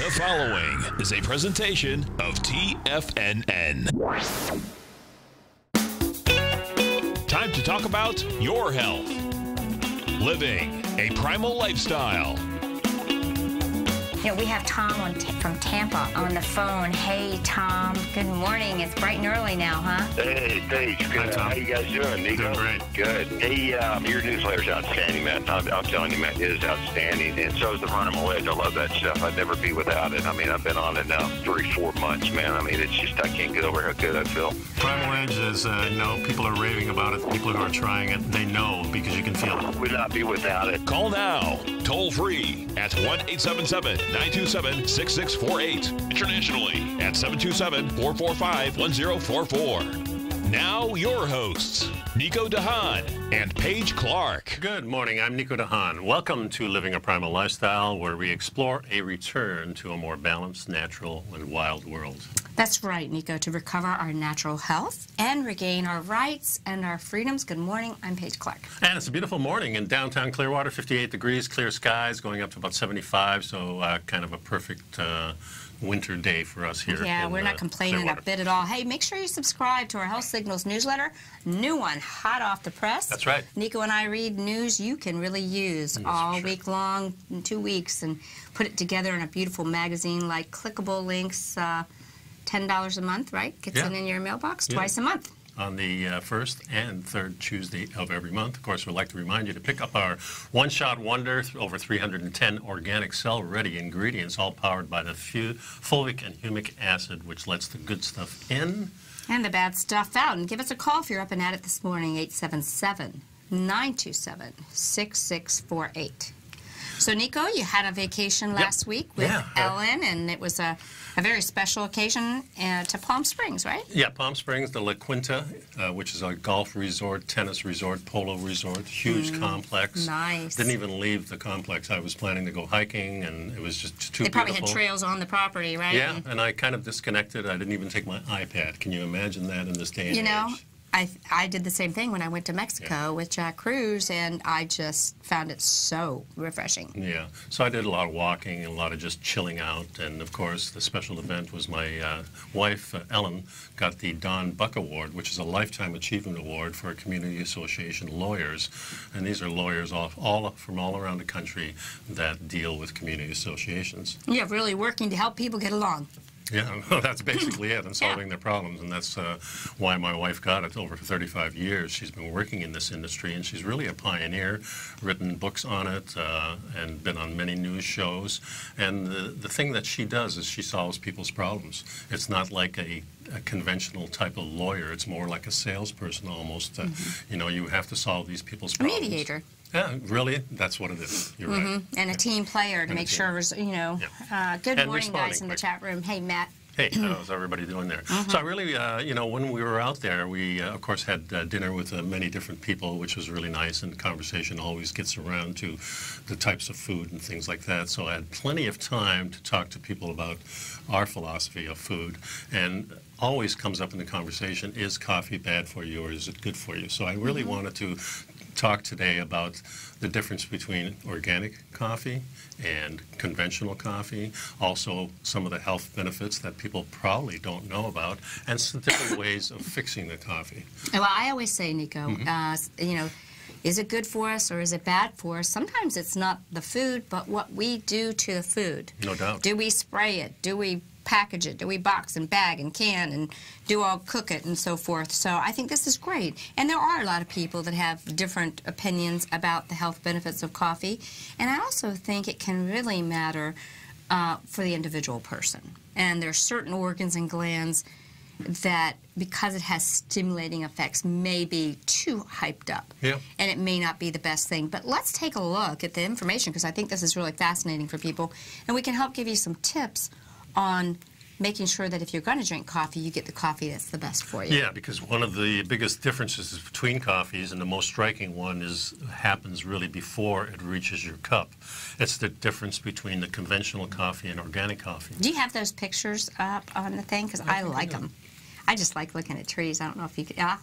The following is a presentation of TFNN. Time to talk about your health. Living a primal lifestyle. You know, we have Tom from Tampa on the phone. Hey, Tom. Good morning. It's bright and early now, huh? Hey, Paige. Good. Hi, how you guys doing, Nico? Doing great. Good. Hey, your newsletter's outstanding, man. I'm telling you, man, it is outstanding. And so is the Primal Edge. I love that stuff. I'd never be without it. I mean, I've been on it now 3-4 months, man. I mean, it's just, I can't get over how good I feel. Primal Edge is, people are raving about it. People who are trying it, they know because you can feel it. Would not be without it. Call now, toll free at 1-877-927-6648. Internationally at 727-445-1044. Now your hosts, Nico de Haan and Paige Clarke. Good morning, I'm Nico de Haan. Welcome to Living a Primal Lifestyle, where we explore a return to a more balanced, natural, and wild world. That's right, Nico, to recover our natural health and regain our rights and our freedoms. Good morning, I'm Paige Clarke. And it's a beautiful morning in downtown Clearwater, 58 degrees, clear skies, going up to about 75, so kind of a perfect winter day for us here. Yeah, we're not complaining Clearwater. a bit at all. Hey, make sure you subscribe to our Health Signals newsletter. New one, hot off the press. That's right. Nico and I read news you can really use all week long, in 2 weeks, and put it together in a beautiful magazine like clickable links, $10 a month, right? Gets it in your mailbox twice a month. On the first and third Tuesday of every month. Of course, we'd like to remind you to pick up our one-shot wonder, over 310 organic cell-ready ingredients, all powered by the fulvic and humic acid, which lets the good stuff in. And the bad stuff out. And give us a call if you're up and at it this morning, 877-927-6648. So, Nico, you had a vacation last week with Ellen, and it was a very special occasion to Palm Springs, right? Yeah, Palm Springs, the La Quinta, which is a golf resort, tennis resort, polo resort, huge complex. Nice. Didn't even leave the complex. I was planning to go hiking, and it was just too beautiful. They probably had trails on the property, right? Yeah, and I kind of disconnected. I didn't even take my iPad. Can you imagine that in this day and age? I did the same thing when I went to Mexico with Jack Cruz, and I just found it so refreshing. Yeah, so I did a lot of walking and a lot of just chilling out, and of course the special event was my wife, Ellen, got the Don Buck Award, which is a Lifetime Achievement Award for Community Association lawyers, and these are lawyers from all around the country that deal with community associations. Yeah, really working to help people get along. Yeah, well, that's basically it, and solving their problems, and that's why my wife got it. Over 35 years she's been working in this industry, and she's really a pioneer, written books on it, and been on many news shows. And the thing that she does is she solves people's problems. It's not like a conventional type of lawyer. It's more like a salesperson almost. You know, you have to solve these people's problems. A mediator. Yeah, really, that's what it is. You're right. And a team player to make sure, you know. Good morning, guys, in the chat room. Hey, Matt. Hey, how's everybody doing there? So I really, you know, when we were out there, we, of course, had dinner with many different people, which was really nice, and the conversation always gets around to the types of food and things like that. So I had plenty of time to talk to people about our philosophy of food, and always comes up in the conversation, is coffee bad for you or is it good for you? So I really wanted to talk today about the difference between organic coffee and conventional coffee, also some of the health benefits that people probably don't know about, and some different ways of fixing the coffee. Well, I always say, Nico, you know, is it good for us or is it bad for us? Sometimes it's not the food, but what we do to the food. No doubt. Do we spray it? Do we package it? Do we box and bag and can and cook it and so forth? So I think this is great. And there are a lot of people that have different opinions about the health benefits of coffee. And I also think it can really matter for the individual person. And there are certain organs and glands that, because it has stimulating effects, may be too hyped up. Yeah. And it may not be the best thing. But let's take a look at the information, because I think this is really fascinating for people. And we can help give you some tips on making sure that if you're going to drink coffee, you get the coffee that's the best for you. Yeah, because one of the biggest differences between coffees, and the most striking one, happens really before it reaches your cup. It's the difference between the conventional coffee and organic coffee. Do you have those pictures up on the thing? Because I like them. I just like looking at trees. I don't know if you could. Yeah,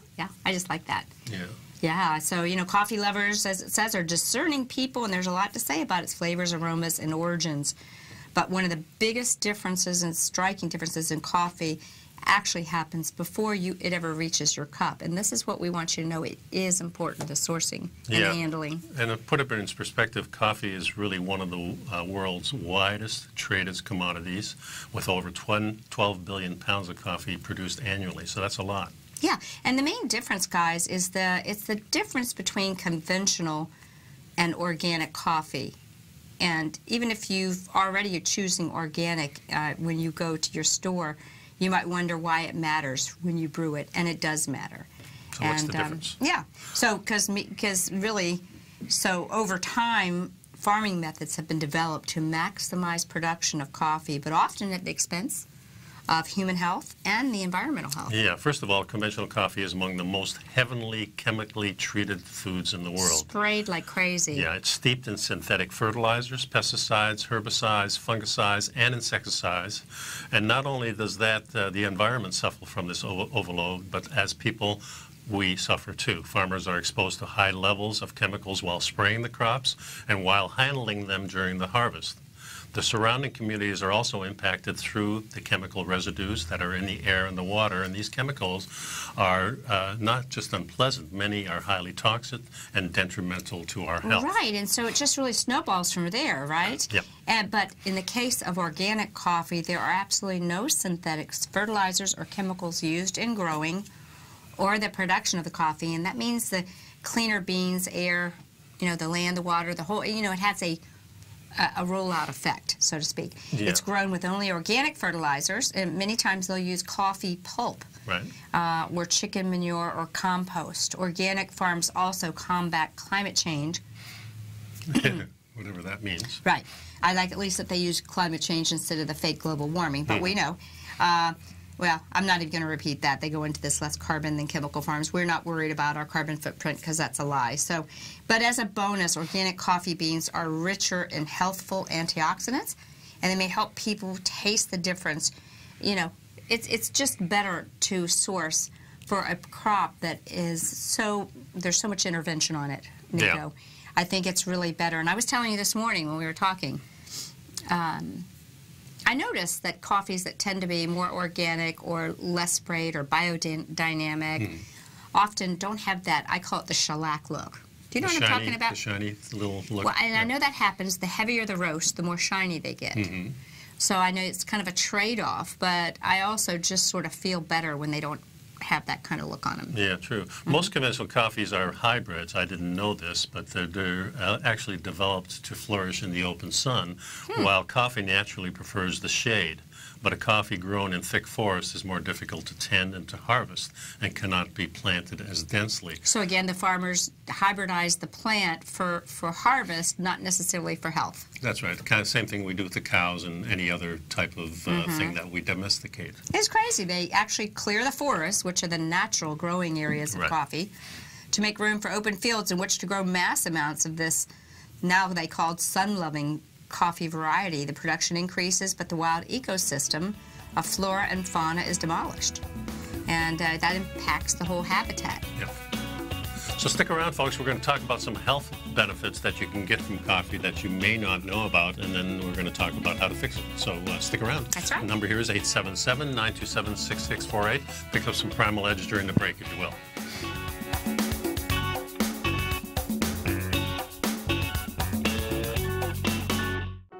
I just like that. Yeah. Yeah, so, you know, coffee lovers, as it says, are discerning people, and there's a lot to say about its flavors, aromas, and origins. But one of the biggest differences and striking differences in coffee actually happens before it ever reaches your cup. And this is what we want you to know. It is important, the sourcing and handling. And to put it in perspective, coffee is really one of the world's widest traded commodities, with over 12 billion pounds of coffee produced annually. So that's a lot. Yeah, and the main difference, guys, is it's the difference between conventional and organic coffee. And even if you're choosing organic when you go to your store, you might wonder why it matters when you brew it, and it does matter. So what's the difference? Yeah, so because over time, farming methods have been developed to maximize production of coffee, but often at the expense of human health and the environmental health. Yeah, first of all, conventional coffee is among the most heavily chemically treated foods in the world. Sprayed like crazy. Yeah, it's steeped in synthetic fertilizers, pesticides, herbicides, fungicides, and insecticides. And not only does that the environment suffer from this overload, but as people, we suffer too. Farmers are exposed to high levels of chemicals while spraying the crops and while handling them during the harvest. The surrounding communities are also impacted through the chemical residues that are in the air and the water, and these chemicals are not just unpleasant. Many are highly toxic and detrimental to our health. Right, and so it just really snowballs from there, right? Yep. But in the case of organic coffee, there are absolutely no synthetics, fertilizers, or chemicals used in growing or the production of the coffee, and that means the cleaner beans, air, the land, the water, the whole, it has a rollout effect, so to speak. Yeah. It's grown with only organic fertilizers, and many times they'll use coffee pulp, right, or chicken manure or compost. Organic farms also combat climate change. Whatever that means. Right. I like at least that they use climate change instead of the fake global warming, but we know. Well, I'm not even going to repeat that. They go into this less carbon than chemical farms. We're not worried about our carbon footprint because that's a lie. So, but as a bonus, organic coffee beans are richer in healthful antioxidants, and they may help people taste the difference. It's just better to source for a crop that is there's so much intervention on it, Nico. Yeah. I think it's really better. And I was telling you this morning when we were talking, I noticed that coffees that tend to be more organic or less sprayed or biodynamic often don't have that, I call it the shellac look. Do you know what I'm talking about? The shiny little look. Well, and I know that happens. The heavier the roast, the more shiny they get. So I know it's kind of a trade-off, but I also just sort of feel better when they don't have that kind of look on them. Yeah, true. Most conventional coffees are hybrids. I didn't know this, but they're actually developed to flourish in the open sun, while coffee naturally prefers the shade. But a coffee grown in thick forests is more difficult to tend and to harvest and cannot be planted as densely. So again, the farmers hybridize the plant for harvest, not necessarily for health. That's right. The kind of same thing we do with the cows and any other type of thing that we domesticate. It's crazy. They actually clear the forests, which are the natural growing areas of coffee, to make room for open fields in which to grow mass amounts of this, now they called sun-loving coffee variety. The production increases, but the wild ecosystem of flora and fauna is demolished. And that impacts the whole habitat. Yep. So stick around, folks. We're going to talk about some health benefits that you can get from coffee that you may not know about, and then we're going to talk about how to fix it. So stick around. That's right. The number here is 877-927-6648. Pick up some Primal Edge during the break, if you will.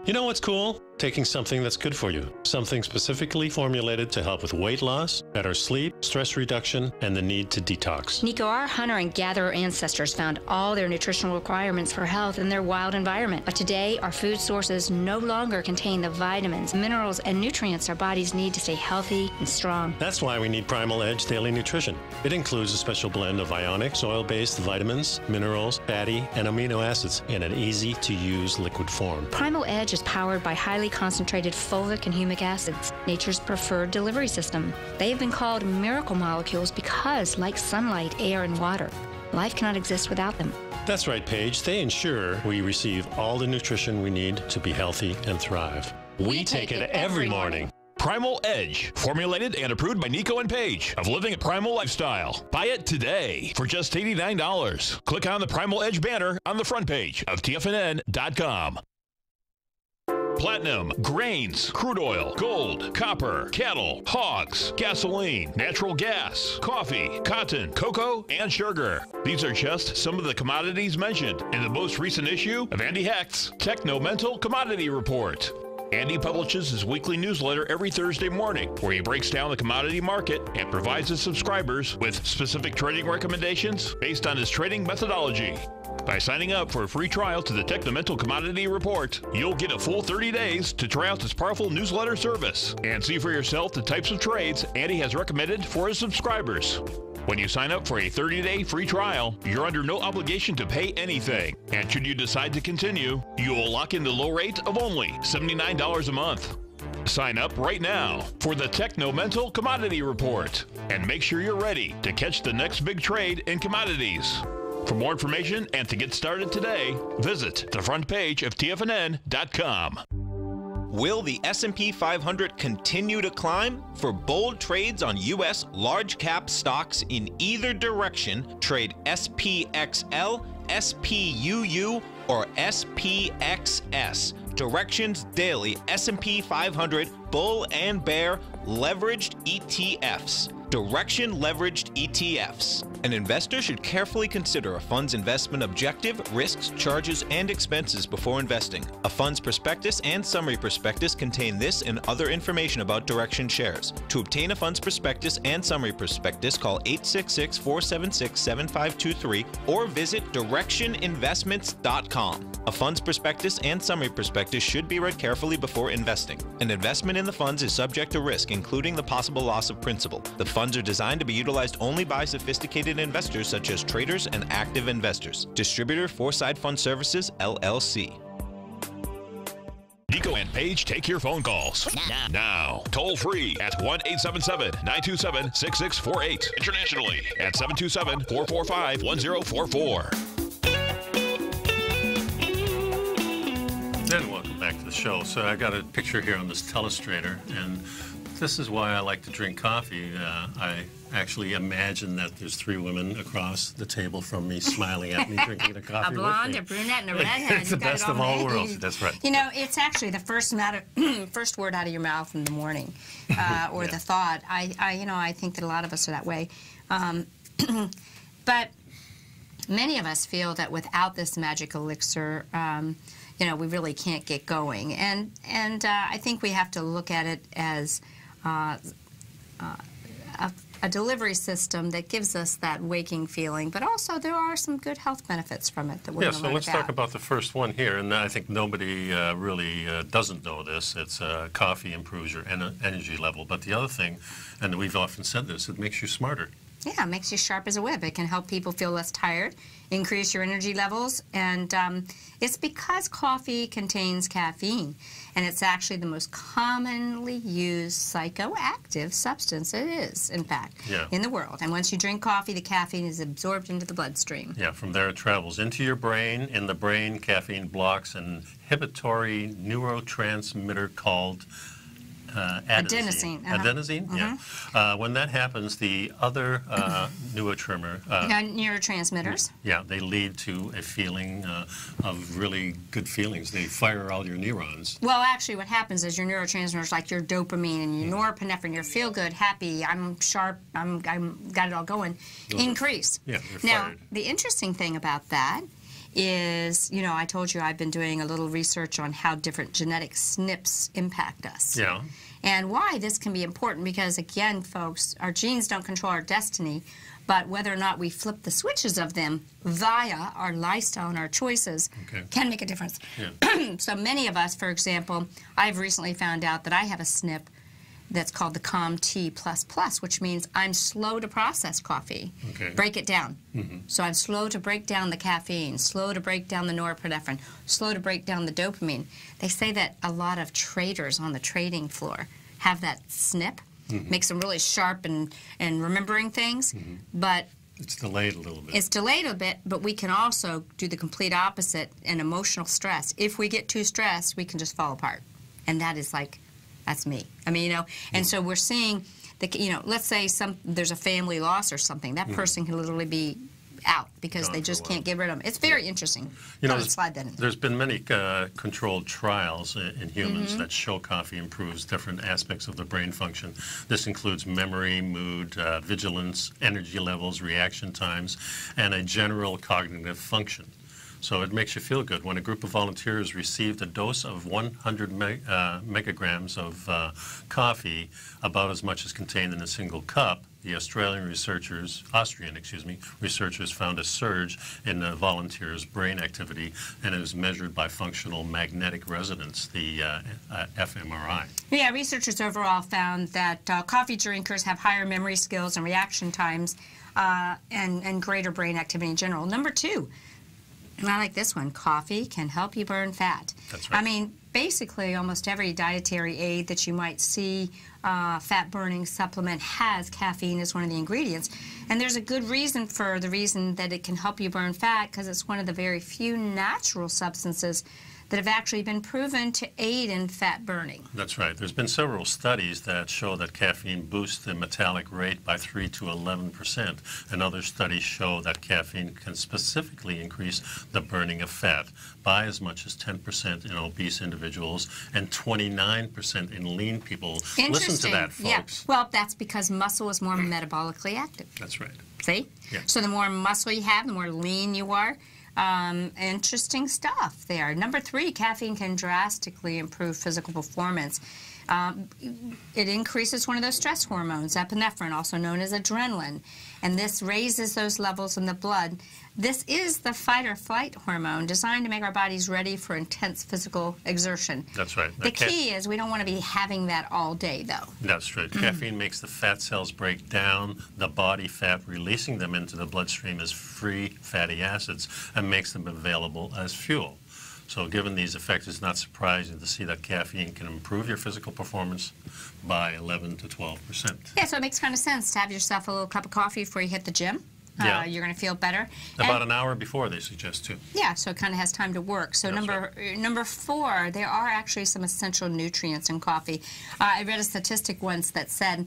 You know what's cool? Taking something that's good for you. Something specifically formulated to help with weight loss, better sleep, stress reduction, and the need to detox. Nico, our hunter and gatherer ancestors found all their nutritional requirements for health in their wild environment. But today, our food sources no longer contain the vitamins, minerals, and nutrients our bodies need to stay healthy and strong. That's why we need Primal Edge Daily Nutrition. It includes a special blend of ionic, oil-based vitamins, minerals, fatty, and amino acids in an easy-to-use liquid form. Primal Edge is powered by highly concentrated fulvic and humic acids, nature's preferred delivery system. They have been called miracle molecules because, like sunlight, air, and water, life cannot exist without them. That's right, Paige. They ensure we receive all the nutrition we need to be healthy and thrive. We take it every morning. Primal Edge, formulated and approved by Nico and Paige of Living a Primal Lifestyle. Buy it today for just $89. Click on the Primal Edge banner on the front page of TFNN.com. platinum, grains, crude oil, gold, copper, cattle, hogs, gasoline, natural gas, coffee, cotton, cocoa, and sugar. These are just some of the commodities mentioned in the most recent issue of Andy Hecht's Techno-Mental Commodity Report. Andy publishes his weekly newsletter every Thursday morning, where he breaks down the commodity market and provides his subscribers with specific trading recommendations based on his trading methodology. By signing up for a free trial to the Techno-Mental Commodity Report, you'll get a full 30 days to try out this powerful newsletter service and see for yourself the types of trades Andy has recommended for his subscribers. When you sign up for a 30-day free trial, you're under no obligation to pay anything. And should you decide to continue, you will lock in the low rate of only $79 a month. Sign up right now for the Techno-Mental Commodity Report and make sure you're ready to catch the next big trade in commodities. For more information and to get started today, visit the front page of TFNN.com. Will the S&P 500 continue to climb? For bold trades on U.S. large-cap stocks in either direction, trade SPXL, SPUU, or SPXS. Directions Daily S&P 500 Bull and Bear Leveraged ETFs. Direction Leveraged ETFs. An investor should carefully consider a fund's investment objective, risks, charges, and expenses before investing. A fund's prospectus and summary prospectus contain this and other information about Direction shares. To obtain a fund's prospectus and summary prospectus, call 866-476-7523 or visit directioninvestments.com. A fund's prospectus and summary prospectus should be read carefully before investing. An investment in the funds is subject to risk, including the possible loss of principal. The funds are designed to be utilized only by sophisticated investors such as traders and active investors. Distributor Foreside Fund Services, LLC. Nico and Paige take your phone calls now. Toll free at 1-877-927-6648. Internationally at 727-445-1044. And welcome back to the show. So I got a picture here on this telestrator, and this is why I like to drink coffee. I actually imagine that there's three women across the table from me smiling at me drinking a coffee A blonde, with me. a brunette, and a redhead. It's the best of all worlds. That's right. You know, it's actually the first word out of your mouth in the morning, or the thought. I think that a lot of us are that way. But many of us feel that without this magic elixir, we really can't get going. And I think we have to look at it as a delivery system that gives us that waking feeling, but also there are some good health benefits from it that we're going to learn about. So let's talk about the first one here, and I think nobody really doesn't know this. It's coffee improves your energy level, but the other thing, and we've often said this, it makes you smarter. Yeah, it makes you sharp as a whip. It can help people feel less tired, increase your energy levels, and it's because coffee contains caffeine, and it's actually the most commonly used psychoactive substance. It is, in fact, in the world. And once you drink coffee, the caffeine is absorbed into the bloodstream. Yeah, from there it travels into your brain. In the brain, caffeine blocks an inhibitory neurotransmitter called adenosine. Adenosine? Mm-hmm. Yeah. When that happens, the other neurotransmitters. They lead to a feeling of really good feelings. They fire all your neurons. Well, actually, what happens is your neurotransmitters, like your dopamine and your norepinephrine, your feel good, happy, I'm sharp, I'm got it all going, increase. They're now, fired. The interesting thing about that is, I told you I've been doing a little research on how different genetic SNPs impact us. Yeah. And why this can be important, because again, folks, our genes don't control our destiny, but whether or not we flip the switches of them via our lifestyle and our choices can make a difference. Yeah. So many of us, for example, I've recently found out that I have a SNP that's called the COMT++, which means I'm slow to process coffee, break it down. Mm-hmm. So I'm slow to break down the caffeine, slow to break down the norepinephrine, slow to break down the dopamine. They say that a lot of traders on the trading floor have that SNP, makes them really sharp and remembering things, but it's delayed a little bit. It's delayed a bit, but we can also do the complete opposite in emotional stress. If we get too stressed, we can just fall apart. And that is like, that's me. I mean, and so we're seeing, let's say there's a family loss or something. That person can literally be out because Gone they for a just while. can't get rid of them. It's very interesting. You know, Gotta slide that in. there's been many controlled trials in humans that show coffee improves different aspects of the brain function. This includes memory, mood, vigilance, energy levels, reaction times, and a general cognitive function. So it makes you feel good. When a group of volunteers received a dose of 100 megagrams of coffee, about as much as contained in a single cup, the Austrian researchers found a surge in the volunteers' brain activity, and it was measured by functional magnetic resonance, the fMRI. Yeah, researchers overall found that coffee drinkers have higher memory skills and reaction times and greater brain activity in general. Number 2, and I like this one, coffee can help you burn fat. That's right. I mean, basically almost every dietary aid that you might see, fat-burning supplement has caffeine as one of the ingredients. And there's a good reason for the reason that it can help you burn fat, because it's one of the very few natural substances that have actually been proven to aid in fat burning. That's right. There's been several studies that show that caffeine boosts the metabolic rate by 3 to 11%, and other studies show that caffeine can specifically increase the burning of fat by as much as 10% in obese individuals and 29% in lean people. Listen to that, folks. Yeah. Well, that's because muscle is more metabolically active. That's right. See? Yeah. So the more muscle you have, the more lean you are. Interesting stuff there. Number 3, caffeine can drastically improve physical performance. It increases one of those stress hormones, epinephrine, also known as adrenaline, and this raises those levels in the blood. This is the fight or flight hormone designed to make our bodies ready for intense physical exertion. That's right. The key is we don't want to be having that all day, though. That's right. Caffeine makes the fat cells break down the body fat, releasing them into the bloodstream as free fatty acids, and makes them available as fuel. So given these effects, it's not surprising to see that caffeine can improve your physical performance by 11 to 12%. Yeah, so it makes kind of sense to have yourself a little cup of coffee before you hit the gym. Yeah. You're going to feel better. About an hour before, they suggest, too. Yeah, so it kind of has time to work. So number 4, there are actually some essential nutrients in coffee. I read a statistic once that said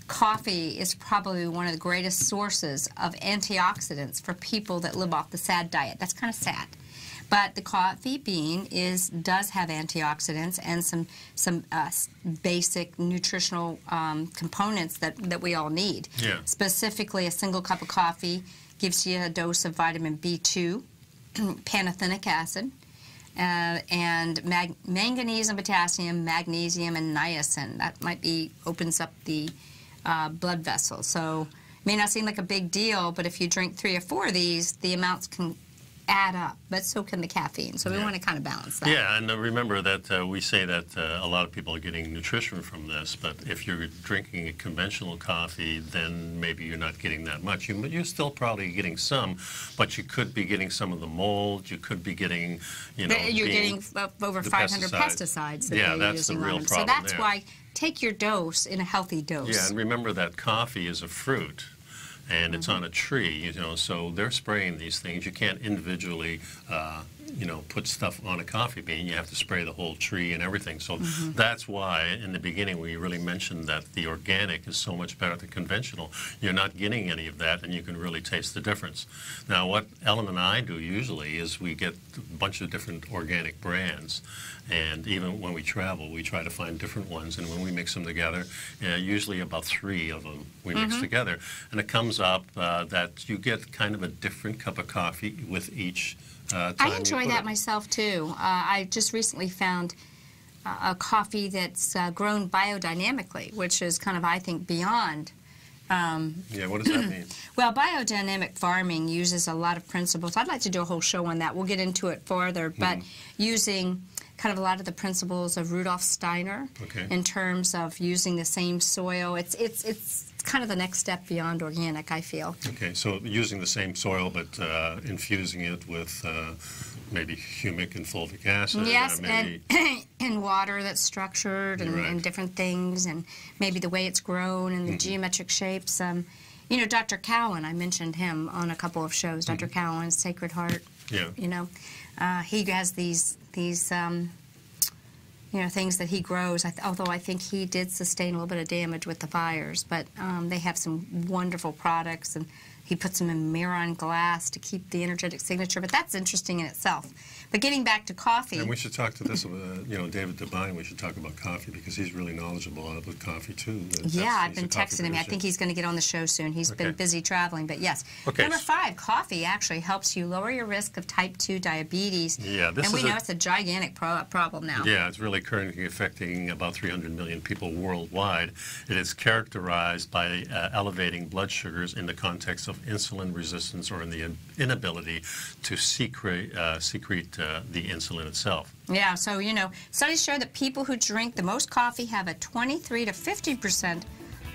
coffee is probably one of the greatest sources of antioxidants for people that live off the SAD diet. That's kind of sad. But the coffee bean does have antioxidants and some basic nutritional components that we all need. Yeah. Specifically, a single cup of coffee gives you a dose of vitamin B2, pantothenic acid, and manganese and potassium, magnesium, and niacin. That might opens up the blood vessels. So it may not seem like a big deal, but if you drink 3 or 4 of these, the amounts can add up, but so can the caffeine. So we want to kind of balance that. Yeah, and remember that we say that a lot of people are getting nutrition from this, but if you're drinking a conventional coffee, then maybe you're not getting that much. You're still probably getting some, but you could be getting some of the mold. You could be getting, you're getting over 500 pesticides that they're that's using the real on them. problem. So that's there. why take your dose in a healthy dose. Yeah, and remember that coffee is a fruit. And it's on a tree, so they're spraying these things. You can't individually, put stuff on a coffee bean. You have to spray the whole tree and everything. So that's why, in the beginning, we really mentioned that the organic is so much better than conventional. You're not getting any of that, and you can really taste the difference. Now, what Ellen and I do usually is we get a bunch of different organic brands, and even when we travel, we try to find different ones, and when we mix them together, usually about 3 of them we mix together, and it comes up that you get kind of a different cup of coffee with each time I enjoy you put that it. myself, too. I just recently found a coffee that's grown biodynamically, which is kind of, I think, beyond. Yeah, what does that mean? Well, biodynamic farming uses a lot of principles. I'd like to do a whole show on that. We'll get into it further, but using kind of a lot of the principles of Rudolf Steiner in terms of using the same soil. It's kind of the next step beyond organic, I feel. Okay, so using the same soil, but infusing it with maybe humic and fulvic acid. Yes, maybe... and water that's structured and different things, and maybe the way it's grown and the geometric shapes. Dr. Cowan, I mentioned him on a couple of shows. Dr. Cowan, Sacred Heart. Yeah. He has these things that he grows, although I think he did sustain a little bit of damage with the fires, but they have some wonderful products, and He puts them in mirror on glass to keep the energetic signature, but that's interesting in itself. But getting back to coffee. And we should talk to this, David Devine, we should talk about coffee because he's really knowledgeable about coffee too. Yeah, I've been texting him. I think he's going to get on the show soon. He's been busy traveling, but yes. Okay. Number 5, coffee actually helps you lower your risk of type 2 diabetes. Yeah, and we know it's a gigantic problem now. Yeah, it's really currently affecting about 300 million people worldwide. It is characterized by elevating blood sugars in the context of insulin resistance or in the inability to secrete the insulin itself. Yeah, so, studies show that people who drink the most coffee have a 23 to 50%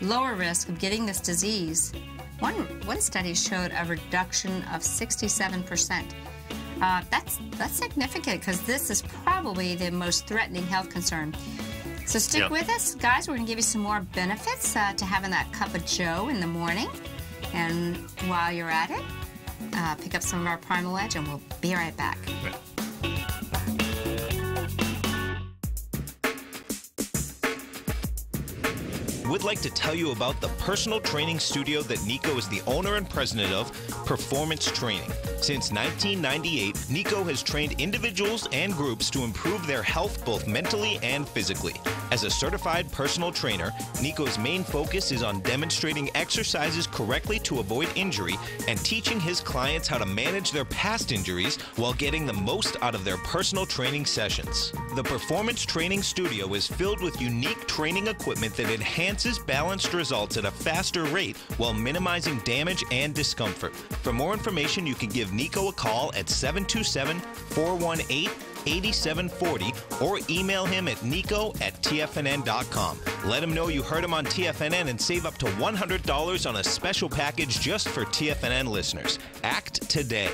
lower risk of getting this disease. One study showed a reduction of 67%. That's significant because this is probably the most threatening health concern. So stick with us, guys. We're going to give you some more benefits to having that cup of joe in the morning. And while you're at it, pick up some of our Primal Edge, and we'll be right back. Right. Would like to tell you about the personal training studio that Nico is the owner and president of, Performance Training. Since 1998, Nico has trained individuals and groups to improve their health both mentally and physically. As a certified personal trainer, Nico's main focus is on demonstrating exercises correctly to avoid injury and teaching his clients how to manage their past injuries while getting the most out of their personal training sessions. The Performance Training Studio is filled with unique training equipment that enhances balanced results at a faster rate while minimizing damage and discomfort. For more information, you can give Nico a call at 727-418-8740 or email him at nico@tfnn.com. Let him know you heard him on TFNN and save up to $100 on a special package just for TFNN listeners. Act today.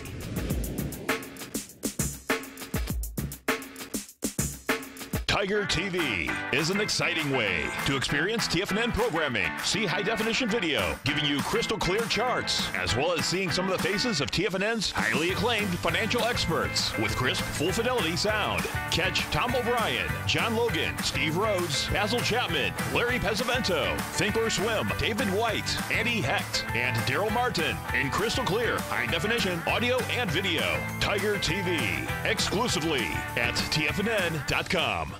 Tiger TV is an exciting way to experience TFNN programming. See high-definition video, giving you crystal clear charts, as well as seeing some of the faces of TFNN's highly acclaimed financial experts with crisp, full-fidelity sound. Catch Tom O'Brien, John Logan, Steve Rhodes, Basil Chapman, Larry Pesavento, Think or Swim, David White, Andy Hecht, and Daryl Martin in crystal clear, high-definition audio and video. Tiger TV, exclusively at TFNN.com.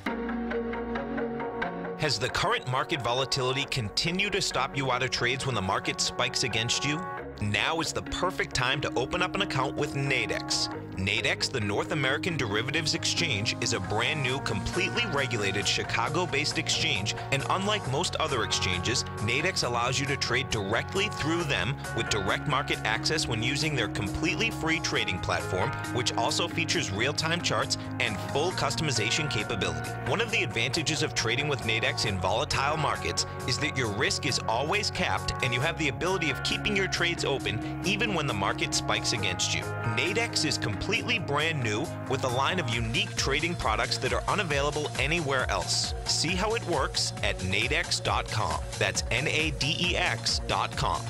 Has the current market volatility continued to stop you out of trades when the market spikes against you? Now is the perfect time to open up an account with Nadex. Nadex, the North American Derivatives Exchange, is a brand new, completely regulated Chicago-based exchange, and unlike most other exchanges, Nadex allows you to trade directly through them with direct market access when using their completely free trading platform, which also features real-time charts and full customization capability. One of the advantages of trading with Nadex in volatile markets is that your risk is always capped and you have the ability of keeping your trades open even when the market spikes against you. Nadex is completely brand new with a line of unique trading products that are unavailable anywhere else. See how it works at nadex.com. That's NADEX.com.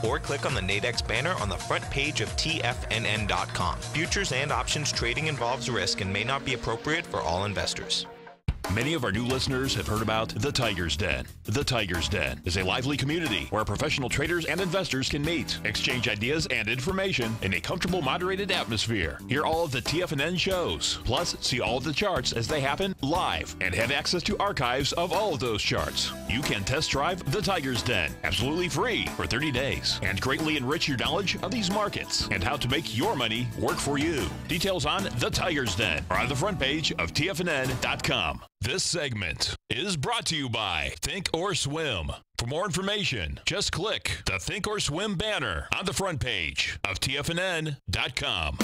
Or click on the Nadex banner on the front page of TFNN.com. Futures and options trading involves risk and may not be appropriate for all investors. Many of our new listeners have heard about The Tiger's Den. The Tiger's Den is a lively community where professional traders and investors can meet, exchange ideas and information in a comfortable, moderated atmosphere. Hear all of the TFNN shows, plus see all of the charts as they happen live and have access to archives of all of those charts. You can test drive The Tiger's Den absolutely free for 30 days and greatly enrich your knowledge of these markets and how to make your money work for you. Details on The Tiger's Den are on the front page of TFNN.com. This segment is brought to you by Think or Swim. For more information, just click the Think or Swim banner on the front page of TFNN.com.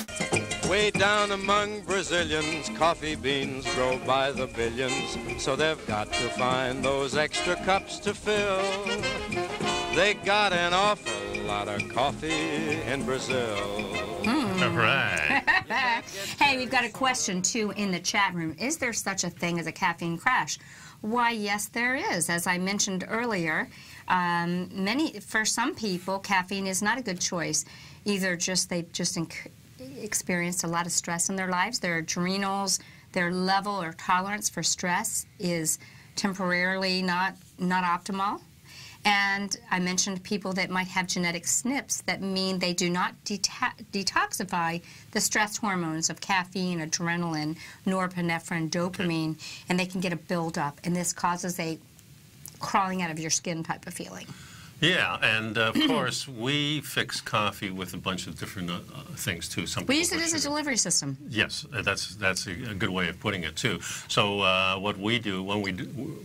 Way down among Brazilians, coffee beans grow by the billions, so they've got to find those extra cups to fill. They got an awful lot of coffee in Brazil. All right. Hey, we've got a question, too, in the chat room. Is there such a thing as a caffeine crash? Why, yes, there is. As I mentioned earlier, for some people, caffeine is not a good choice. Either they've just experienced a lot of stress in their lives, their adrenals, their level or tolerance for stress is temporarily not optimal. And I mentioned people that might have genetic SNPs that mean they do not detoxify the stress hormones of caffeine, adrenaline, norepinephrine, dopamine, and they can get a buildup, and this causes a crawling out of your skin type of feeling. Yeah, and of course, we fix coffee with a bunch of different things, too. Some we use it as a delivery system. Yes, that's a good way of putting it, too. So what we do, when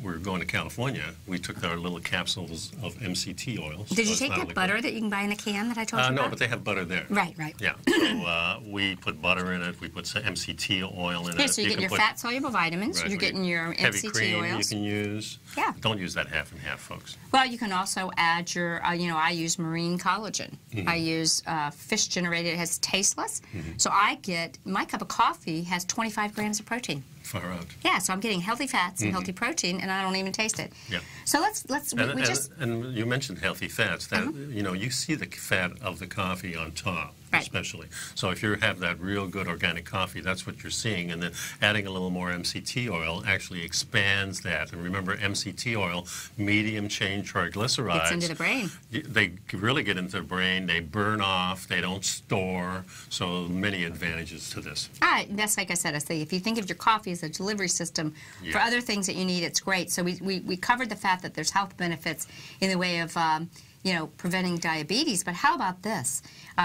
we're going to California, we took our little capsules of MCT oil. Did you take that butter that you can buy in a can that I told you about? No, but they have butter there. Right, right. Yeah, so we put butter in it, we put some MCT oil in it. So you're getting your fat-soluble vitamins, right, you're getting your heavy MCT cream oils. You can use. Yeah. Don't use that half and half, folks. Well, you can also add your, I use marine collagen. I use fish generated, it has tasteless. So I get, my cup of coffee has 25 grams of protein. Far out. Yeah, so I'm getting healthy fats and healthy protein, and I don't even taste it. Yeah. So and you mentioned healthy fats. That you see the fat of the coffee on top, right, especially. So if you have that real good organic coffee, that's what you're seeing. And then adding a little more MCT oil actually expands that. And remember, MCT oil, medium chain triglycerides. Gets into the brain. They really get into the brain. They burn off. They don't store. So many advantages to this. That's like I said. I say if you think of your coffee as a delivery system for other things that you need, it's great. So we covered the fact that there's health benefits in the way of preventing diabetes, but how about this?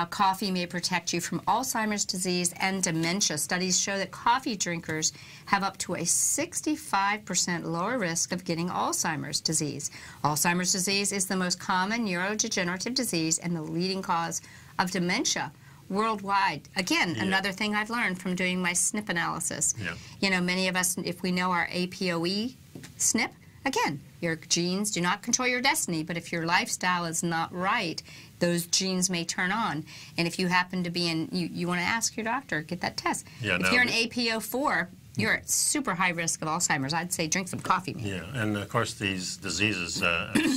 Coffee may protect you from Alzheimer's disease and dementia. Studies show that coffee drinkers have up to a 65% lower risk of getting Alzheimer's disease. Alzheimer's disease is the most common neurodegenerative disease and the leading cause of dementia worldwide. Again, another thing I've learned from doing my SNP analysis. Yeah. Many of us, if we know our APOE SNP, again, your genes do not control your destiny, but if your lifestyle is not right, those genes may turn on. And if you happen to be in, you want to ask your doctor, get that test. Yeah, if you're an APO4, you're at super high risk of Alzheimer's. I'd say drink some coffee. Man. Yeah, and of course these diseases,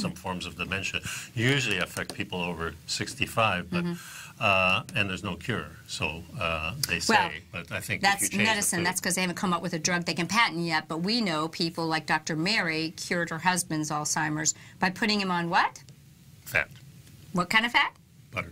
some forms of dementia, usually affect people over 65, but and there's no cure, so they say. Well, but I think that's if you change medicine. That's because they haven't come up with a drug they can patent yet. But we know people like Dr. Mary cured her husband's Alzheimer's by putting him on what? Fat. What kind of fat? Butter.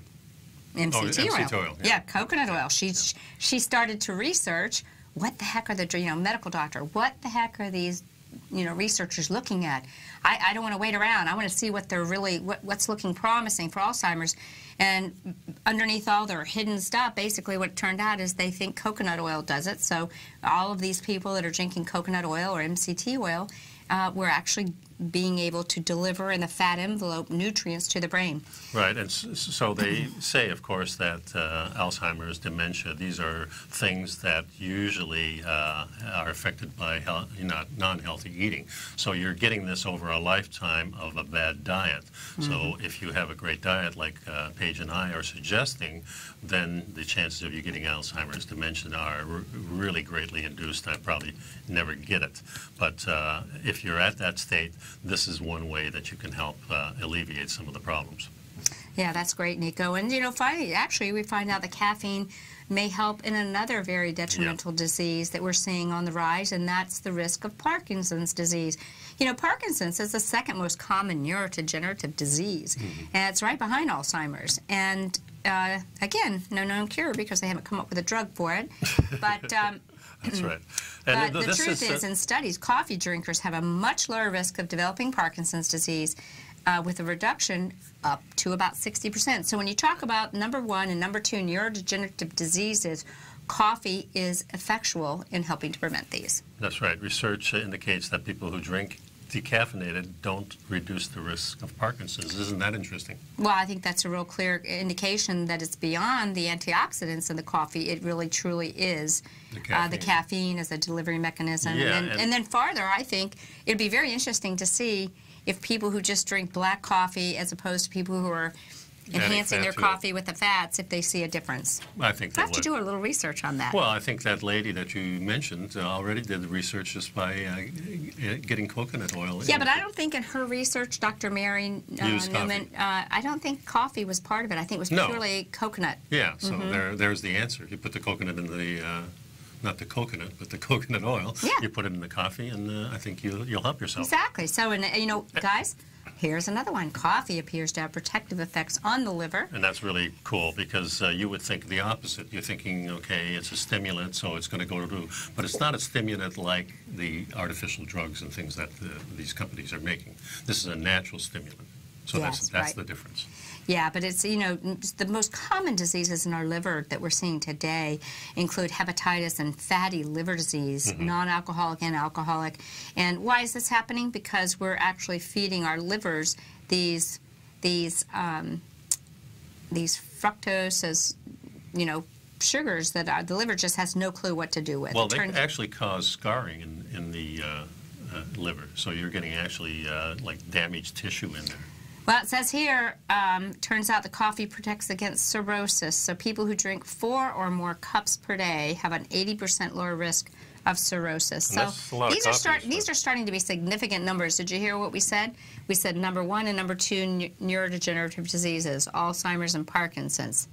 MCT oil. Yeah, coconut oil. She started to research. What the heck are the medical doctor? What the heck are these researchers looking at? I don't want to wait around. I want to see what they're really what's looking promising for Alzheimer's. And underneath all their hidden stuff, basically what it turned out is they think coconut oil does it. So all of these people that are drinking coconut oil or MCT oil were actually being able to deliver in the fat envelope nutrients to the brain. Right, and so they say, of course, that Alzheimer's, dementia, these are things that usually are affected by non-healthy eating. So you're getting this over a lifetime of a bad diet. So if you have a great diet like Paige and I are suggesting, then the chances of you getting Alzheimer's, dementia are really greatly induced. I probably never get it. But if you're at that state, this is one way that you can help alleviate some of the problems. Yeah, that's great, Nico. And, finally, actually, we find out that caffeine may help in another very detrimental disease that we're seeing on the rise, and that's the risk of Parkinson's disease. Parkinson's is the second most common neurodegenerative disease, and it's right behind Alzheimer's. And, again, no known cure because they haven't come up with a drug for it. But that's right. And but the truth is, in studies, coffee drinkers have a much lower risk of developing Parkinson's disease with a reduction up to about 60%. So when you talk about number 1 and number 2 neurodegenerative diseases, coffee is effectual in helping to prevent these. That's right. Research indicates that people who drink decaffeinated don't reduce the risk of Parkinson's. Isn't that interesting? Well, I think that's a real clear indication that it's beyond the antioxidants in the coffee. It really, truly is the caffeine as a delivery mechanism. Yeah, and then farther, I think it'd be very interesting to see if people who just drink black coffee as opposed to people who are enhancing their coffee with the fats, if they see a difference. I think they would. I have to do a little research on that. Well, I think that lady that you mentioned already did the research just by getting coconut oil. Yeah, but I don't think in her research, Dr. Mary Newman, I don't think coffee was part of it. I think it was purely coconut. Yeah, so there's the answer. You put the coconut in the not the coconut, but the coconut oil. Yeah. You put it in the coffee, and I think you'll help yourself. Exactly. So, and you know, guys, here's another one. Coffee appears to have protective effects on the liver. And that's really cool because you would think the opposite. You're thinking, okay, it's a stimulant, so it's going to go to, but it's not a stimulant like the artificial drugs and things that these companies are making. This is a natural stimulant. So Yes, that's right. the difference. Yeah, but it's, you know, the most common diseases in our liver that we're seeing today include hepatitis and fatty liver disease, non-alcoholic and alcoholic. And why is this happening? Because we're actually feeding our livers these fructose as, you know, sugars that the liver just has no clue what to do with. Well, they can actually cause scarring in the liver. So you're getting actually like damaged tissue in there. Well, it says here, turns out the coffee protects against cirrhosis. So people who drink 4 or more cups per day have an 80% lower risk of cirrhosis. And So these are starting to be significant numbers. Did you hear what we said? We said number 1 and number 2 neurodegenerative diseases, Alzheimer's and Parkinson's,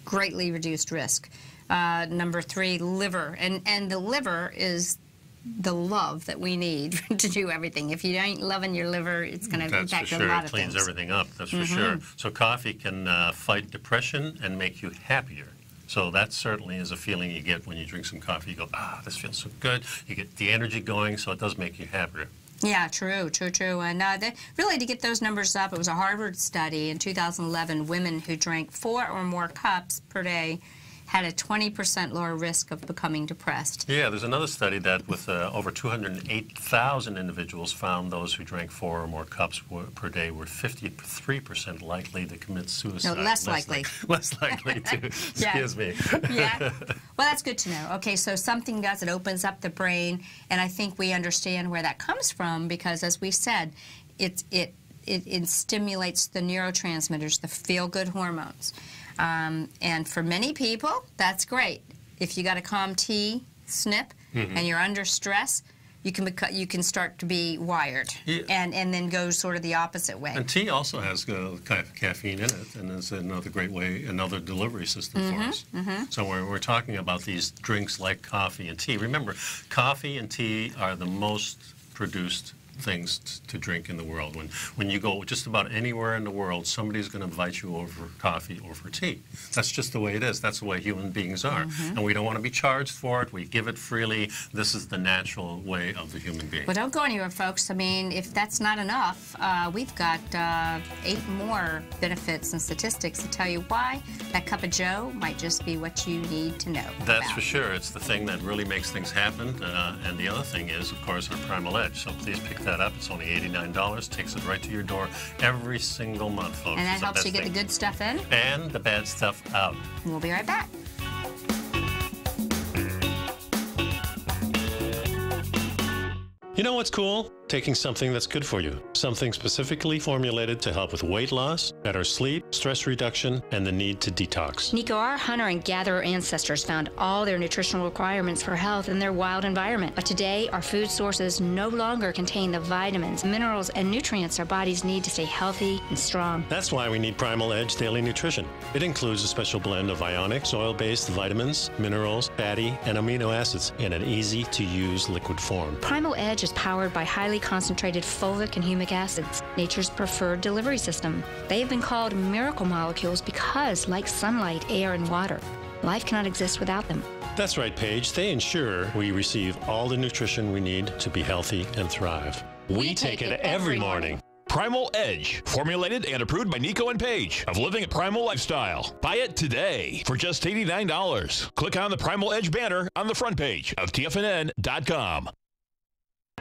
greatly reduced risk. Number 3, liver, and the liver is the love that we need to do everything. If you ain't loving your liver, it's going to impact a lot of things. It cleans everything up, that's for sure. So coffee can fight depression and make you happier. So that certainly is a feeling you get when you drink some coffee. You go, this feels so good. You get the energy going, so it does make you happier. Yeah, true. And really, to get those numbers up, it was a Harvard study in 2011. Women who drank 4 or more cups per day had a 20% lower risk of becoming depressed. Yeah, there's another study that with over 208,000 individuals found those who drank 4 or more cups per day were 53% likely to commit suicide. No, less likely. Less likely to, excuse me. Yeah. Well, that's good to know. Okay, so something does, it opens up the brain, and I think we understand where that comes from because, as we said, it stimulates the neurotransmitters, the feel-good hormones. And for many people, that's great. If you got a calm tea snip and you're under stress, you can start to be wired and then go sort of the opposite way. And tea also has caffeine in it, and it's another great way, another delivery system for us. So we're talking about these drinks like coffee and tea. Remember, coffee and tea are the most produced things to drink in the world. When you go just about anywhere in the world, somebody's going to invite you over for coffee or for tea. That's just the way it is. That's the way human beings are. And we don't want to be charged for it. We give it freely. This is the natural way of the human being. Well, don't go anywhere, folks. I mean, if that's not enough, we've got 8 more benefits and statistics to tell you why that cup of joe might just be what you need to know. That's for sure. It's the thing that really makes things happen. And the other thing is, of course, our Primal Edge. So please pick that up. It's only $89. Takes it right to your door every single month, folks. And that helps you get the good stuff in. And the bad stuff out. We'll be right back. You know what's cool? Taking something that's good for you. Something specifically formulated to help with weight loss, better sleep, stress reduction, and the need to detox. Nico, our hunter and gatherer ancestors found all their nutritional requirements for health in their wild environment. But today, our food sources no longer contain the vitamins, minerals, and nutrients our bodies need to stay healthy and strong. That's why we need Primal Edge Daily Nutrition. It includes a special blend of ionic, soil-based vitamins, minerals, fatty, and amino acids in an easy-to-use liquid form. Primal Edge is powered by highly concentrated fulvic and humic acids, nature's preferred delivery system. They have been called miracle molecules because, like sunlight, air, and water, life cannot exist without them. That's right, Paige. They ensure we receive all the nutrition we need to be healthy and thrive. We take it every morning. Primal Edge, formulated and approved by Nico and Paige of Living a Primal Lifestyle. Buy it today for just $89. Click on the Primal Edge banner on the front page of TFNN.com.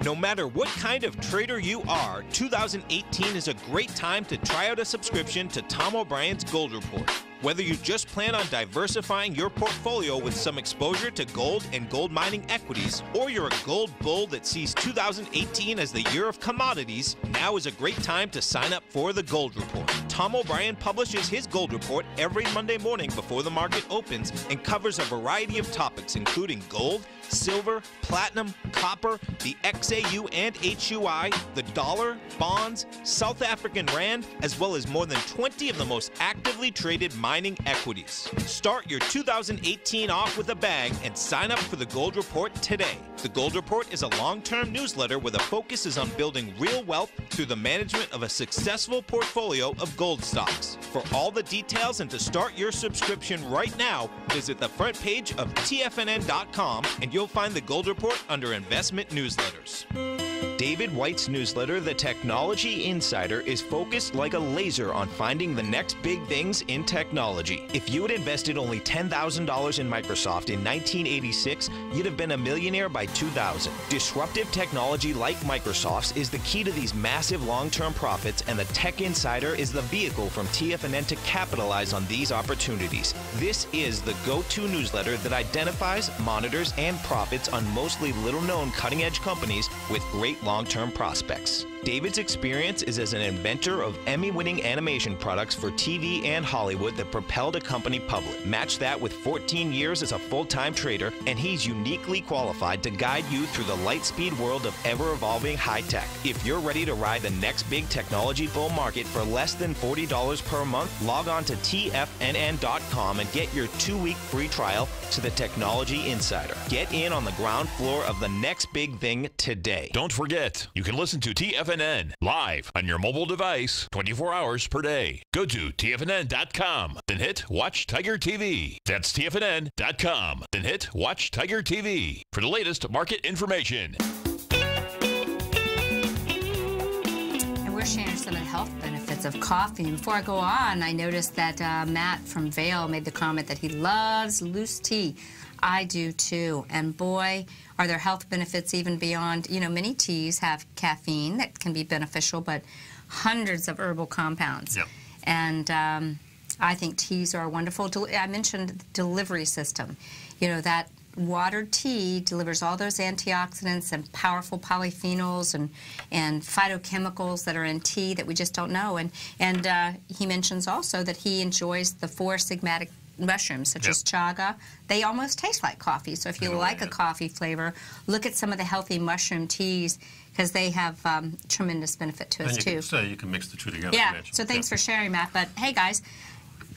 No matter what kind of trader you are, 2018 is a great time to try out a subscription to Tom O'Brien's Gold Report. Whether you just plan on diversifying your portfolio with some exposure to gold and gold mining equities, or you're a gold bull that sees 2018 as the year of commodities, now is a great time to sign up for the Gold Report. Tom O'Brien publishes his Gold Report every Monday morning before the market opens and covers a variety of topics, including gold, silver, platinum, copper, the XAU and HUI, the dollar, bonds, South African rand, as well as more than 20 of the most actively traded mining equities. Start your 2018 off with a bang and sign up for the Gold Report today. The Gold Report is a long-term newsletter where the focus is on building real wealth through the management of a successful portfolio of gold stocks. For all the details and to start your subscription right now, visit the front page of TFNN.com and you'll find the Gold Report under Investment Newsletters. David White's newsletter, The Technology Insider, is focused like a laser on finding the next big things in technology. If you had invested only $10,000 in Microsoft in 1986, you'd have been a millionaire by 2000. Disruptive technology like Microsoft's is the key to these massive long-term profits, and the Tech Insider is the vehicle from TFNN to capitalize on these opportunities. This is the go-to newsletter that identifies, monitors, and profits on mostly little-known cutting-edge companies with great long-term prospects. David's experience is as an inventor of Emmy-winning animation products for TV and Hollywood that propelled a company public. Match that with 14 years as a full-time trader, and he's uniquely qualified to guide you through the light-speed world of ever-evolving high-tech. If you're ready to ride the next big technology bull market for less than $40 per month, log on to TFNN.com and get your 2-week free trial to the Technology Insider. Get in on the ground floor of the next big thing today. Don't forget, you can listen to TFNN live on your mobile device 24 hours per day. Go to TFNN.com, then hit Watch Tiger TV. That's TFNN.com, then hit Watch Tiger TV for the latest market information. And we're sharing some of the health benefits of coffee. And before I go on, I noticed that Matt from Vail made the comment that he loves loose tea. I do too, and boy, are there health benefits even beyond, you know, many teas have caffeine that can be beneficial, but hundreds of herbal compounds. Yep. And I think teas are wonderful. I mentioned the delivery system. You know, that watered tea delivers all those antioxidants and powerful polyphenols and phytochemicals that are in tea that we just don't know. And he mentions also that he enjoys the 4 sigmatic mushrooms such as chaga. They almost taste like coffee, so if you like a coffee flavor, look at some of the healthy mushroom teas because they have tremendous benefit to us too. So you can mix the two together. Yeah, so thanks for sharing, Matt. But hey guys,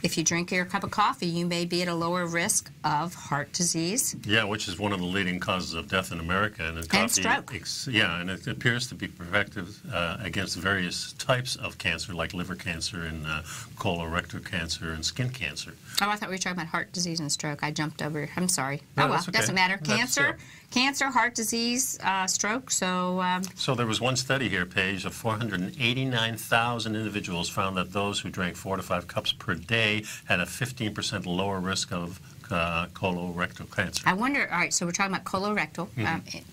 if you drink your cup of coffee, you may be at a lower risk of heart disease. Yeah, which is one of the leading causes of death in America. And stroke. Yeah, and it appears to be protective against various types of cancer, like liver cancer and colorectal cancer and skin cancer. Oh, I thought we were talking about heart disease and stroke. I jumped over. I'm sorry. No, oh, well, okay. Doesn't matter. Cancer, heart disease, stroke. So there was one study here, Paige, of 489,000 individuals found that those who drank 4 to 5 cups per day had a 15% lower risk of colorectal cancer. I wonder, all right, so we're talking about colorectal,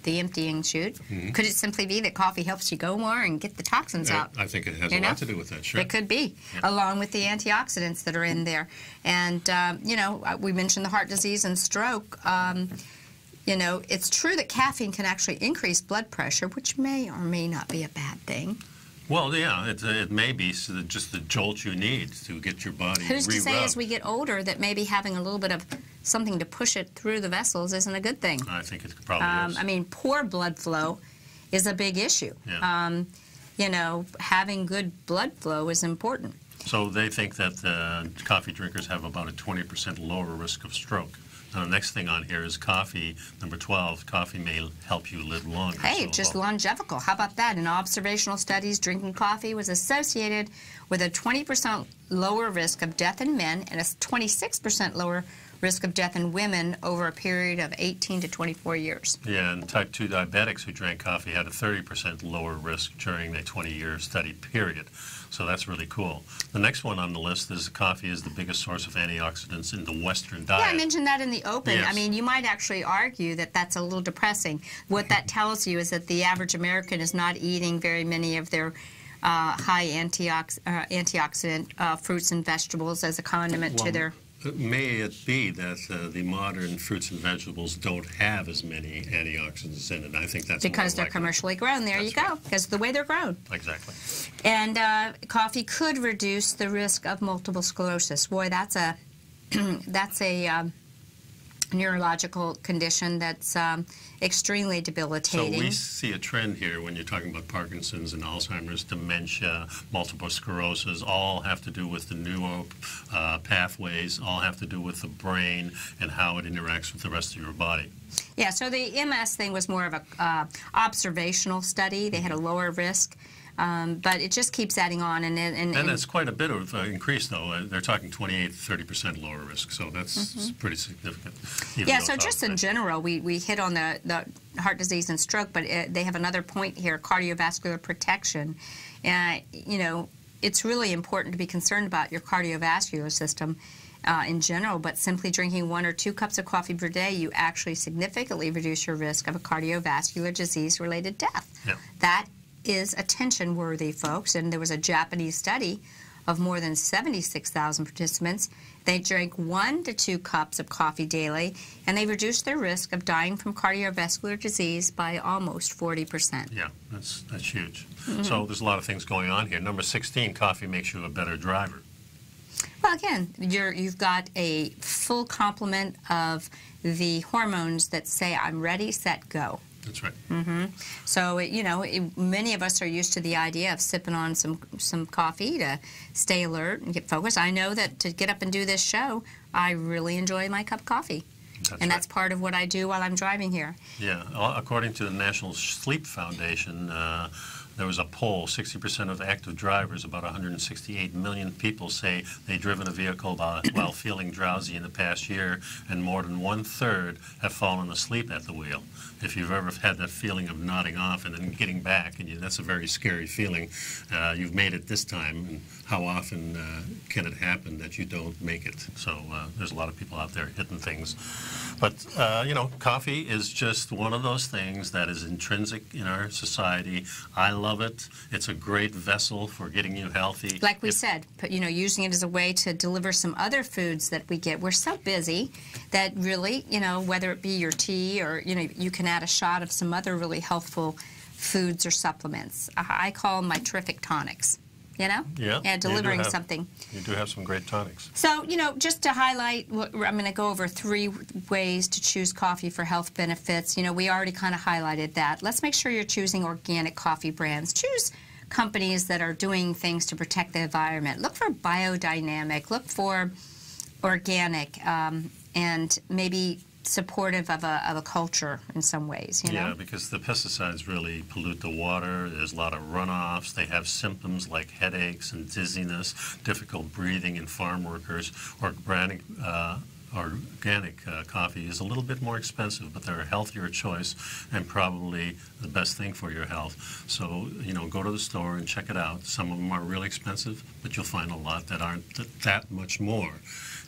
the emptying chute. Could it simply be that coffee helps you go more and get the toxins out? I think it has a lot to do with that, sure. It could be, along with the antioxidants that are in there. And, you know, we mentioned the heart disease and stroke. You know, it's true that caffeine can actually increase blood pressure, which may or may not be a bad thing. Well, yeah, it may be just the jolt you need to get your body Who's to say re-rubbed. as we get older that maybe having a little bit of something to push it through the vessels isn't a good thing? I think it probably is. I mean, poor blood flow is a big issue. Yeah. You know, having good blood flow is important. So they think that coffee drinkers have about a 20% lower risk of stroke. Now, the next thing on here is coffee. Number 12, coffee may help you live longer. Hey, just longevical. How about that? In observational studies, drinking coffee was associated with a 20% lower risk of death in men and a 26% lower risk of death in women over a period of 18 to 24 years. Yeah, and type 2 diabetics who drank coffee had a 30% lower risk during a 20-year study period. So that's really cool. The next one on the list is coffee is the biggest source of antioxidants in the Western diet. Yeah, I mentioned that in the open. Yes. I mean, you might actually argue that that's a little depressing. What that tells you is that the average American is not eating very many of their high antioxidant fruits and vegetables as a condiment to their may it be that the modern fruits and vegetables don't have as many antioxidants in it? I think that's because they're likely. Commercially grown. There you go, because of the way they're grown. Exactly. And coffee could reduce the risk of multiple sclerosis. Boy, that's a neurological condition that's extremely debilitating. So we see a trend here when you're talking about Parkinson's and Alzheimer's, dementia, multiple sclerosis, all have to do with the neural pathways, all have to do with the brain and how it interacts with the rest of your body. Yeah, so the MS thing was more of a observational study. They had a lower risk. But it just keeps adding on. And it's quite a bit of increase, though. They're talking 28 to 30% lower risk, so that's pretty significant. Yeah, so just in general, we hit on the heart disease and stroke, but they have another point here, cardiovascular protection. You know, it's really important to be concerned about your cardiovascular system in general, but simply drinking 1 or 2 cups of coffee per day, you actually significantly reduce your risk of a cardiovascular disease-related death. Yeah. That is attention-worthy, folks, and there was a Japanese study of more than 76,000 participants. They drank 1 to 2 cups of coffee daily, and they reduced their risk of dying from cardiovascular disease by almost 40%. Yeah, that's huge. So there's a lot of things going on here. Number 16, coffee makes you a better driver. Well, again, you've got a full complement of the hormones that say, I'm ready, set, go. That's right. So, you know, many of us are used to the idea of sipping on some coffee to stay alert and get focused. I know that to get up and do this show, I really enjoy my cup of coffee. That's part of what I do while I'm driving here. Yeah. According to the National Sleep Foundation, there was a poll, 60% of active drivers, about 168 million people, say they've driven a vehicle while feeling drowsy in the past year, and more than 1/3 have fallen asleep at the wheel. If you've ever had that feeling of nodding off and then getting back, and that's a very scary feeling, you've made it this time, and how often can it happen that you don't make it? So there's a lot of people out there hitting things. But, you know, coffee is just one of those things that is intrinsic in our society. I love it. It's a great vessel for getting you healthy. Like we said, you know, using it as a way to deliver some other foods that we get. We're so busy that really, you know, whether it be your tea or, you know, you can add a shot of some other really healthful foods or supplements. I call them my terrific tonics. You know? Yeah. And delivering something. You do have some great tonics. So, you know, just to highlight, I'm going to go over 3 ways to choose coffee for health benefits. You know, we already kind of highlighted that. Let's make sure you're choosing organic coffee brands. Choose companies that are doing things to protect the environment. Look for biodynamic. Look for organic and maybe supportive of a culture in some ways, you know? Yeah, because the pesticides really pollute the water. There's a lot of runoffs. They have symptoms like headaches and dizziness, difficult breathing in farm workers. Organic coffee is a little bit more expensive, but they're a healthier choice and probably the best thing for your health. So, you know, go to the store and check it out. Some of them are really expensive, but you'll find a lot that aren't that much more.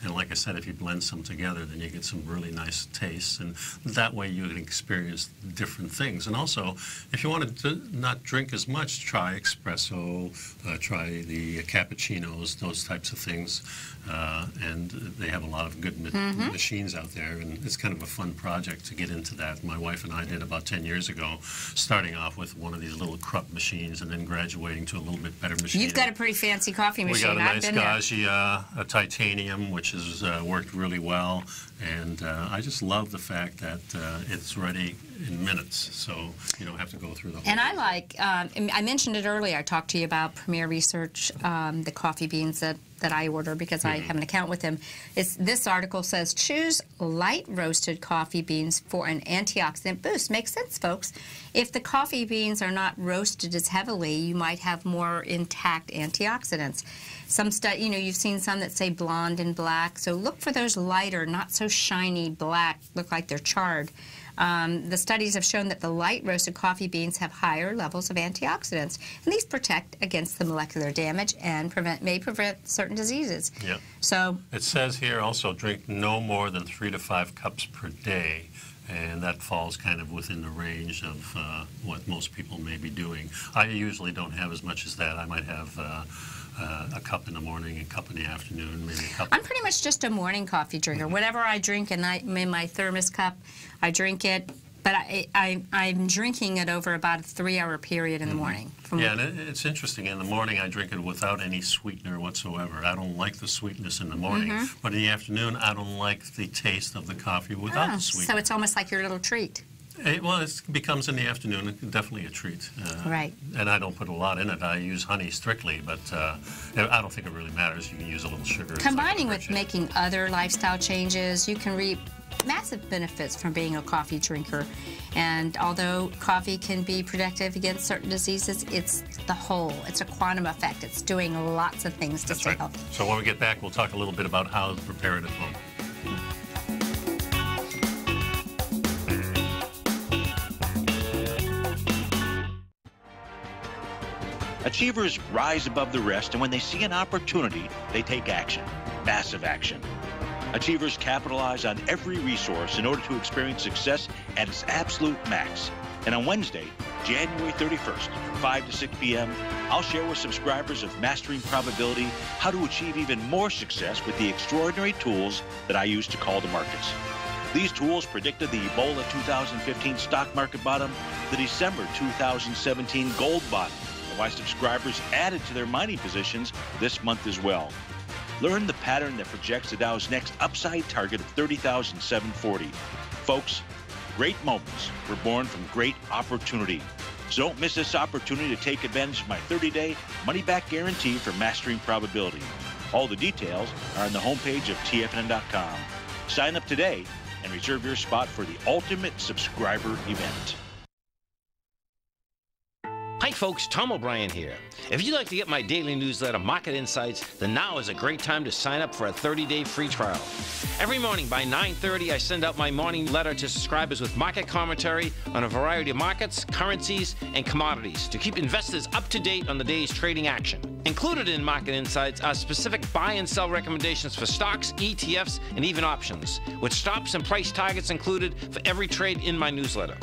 And like I said, if you blend some together, then you get some really nice tastes, and that way you can experience different things. And also, if you want to not drink as much, try espresso, try the cappuccinos, those types of things. And they have a lot of good machines out there, and it's kind of a fun project to get into that. My wife and I did about 10 years ago, starting off with one of these little Krupp machines and then graduating to a little bit better machine. You've got a pretty fancy coffee machine. We got a nice Gaggia, a titanium, which has worked really well, and I just love the fact that it's ready in minutes, so you don't have to go through the whole And I like, I mentioned it earlier, I talked to you about Premier Research, the coffee beans that I order because I have an account with them. This article says, choose light roasted coffee beans for an antioxidant boost. Makes sense, folks. If the coffee beans are not roasted as heavily, you might have more intact antioxidants. You know, you've seen some that say blonde and black, so look for those lighter, not so shiny black, look like they're charred. The studies have shown that the light roasted coffee beans have higher levels of antioxidants, and these protect against the molecular damage and may prevent certain diseases. Yeah. So it says here also drink no more than 3 to 5 cups per day, and that falls kind of within the range of what most people may be doing. I usually don't have as much as that. I might have a cup in the morning, a cup in the afternoon, maybe a cup. I'm pretty much just a morning coffee drinker. Whatever I drink in my thermos cup, I drink it. But I'm drinking it over about a 3-hour period in the morning. Yeah, and it's interesting. In the morning, I drink it without any sweetener whatsoever. I don't like the sweetness in the morning. But in the afternoon, I don't like the taste of the coffee without the sweetener. So it's almost like your little treat. Well, it becomes in the afternoon definitely a treat. Right. And I don't put a lot in it. I use honey strictly, but I don't think it really matters. You can use a little sugar. Combining with making other lifestyle changes, you can reap massive benefits from being a coffee drinker. And although coffee can be protective against certain diseases, it's the whole. It's a quantum effect. It's doing lots of things to stay healthy. So when we get back, we'll talk a little bit about how to prepare it at home. Achievers rise above the rest, and when they see an opportunity, they take action. Massive action. Achievers capitalize on every resource in order to experience success at its absolute max. And on Wednesday, January 31st, from 5 to 6 p.m., I'll share with subscribers of Mastering Probability how to achieve even more success with the extraordinary tools that I use to call the markets. These tools predicted the Ebola 2015 stock market bottom, the December 2017 gold bottom, and why subscribers added to their mining positions this month as well. Learn the pattern that projects the Dow's next upside target of 30,740. Folks, great moments were born from great opportunity. So don't miss this opportunity to take advantage of my 30-day money-back guarantee for Mastering Probability. All the details are on the homepage of TFNN.com. Sign up today and reserve your spot for the ultimate subscriber event. Hi folks, Tom O'Brien here. If you'd like to get my daily newsletter, Market Insights, then now is a great time to sign up for a 30-day free trial. Every morning by 9:30, I send out my morning letter to subscribers with market commentary on a variety of markets, currencies, and commodities to keep investors up to date on the day's trading action. Included in Market Insights are specific buy and sell recommendations for stocks, ETFs, and even options, with stops and price targets included for every trade in my newsletter.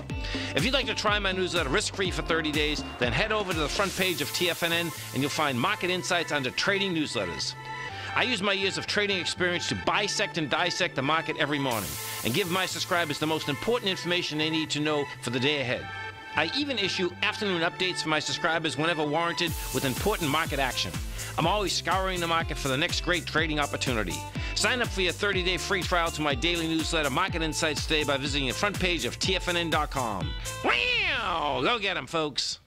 If you'd like to try my newsletter risk-free for 30 days, then head over to the front page of TFNN and you'll find Market Insights under Trading Newsletters. I use my years of trading experience to bisect and dissect the market every morning and give my subscribers the most important information they need to know for the day ahead. I even issue afternoon updates for my subscribers whenever warranted with important market action. I'm always scouring the market for the next great trading opportunity. Sign up for your 30-day free trial to my daily newsletter, Market Insights, today by visiting the front page of TFNN.com. Wow! Go get 'em, folks.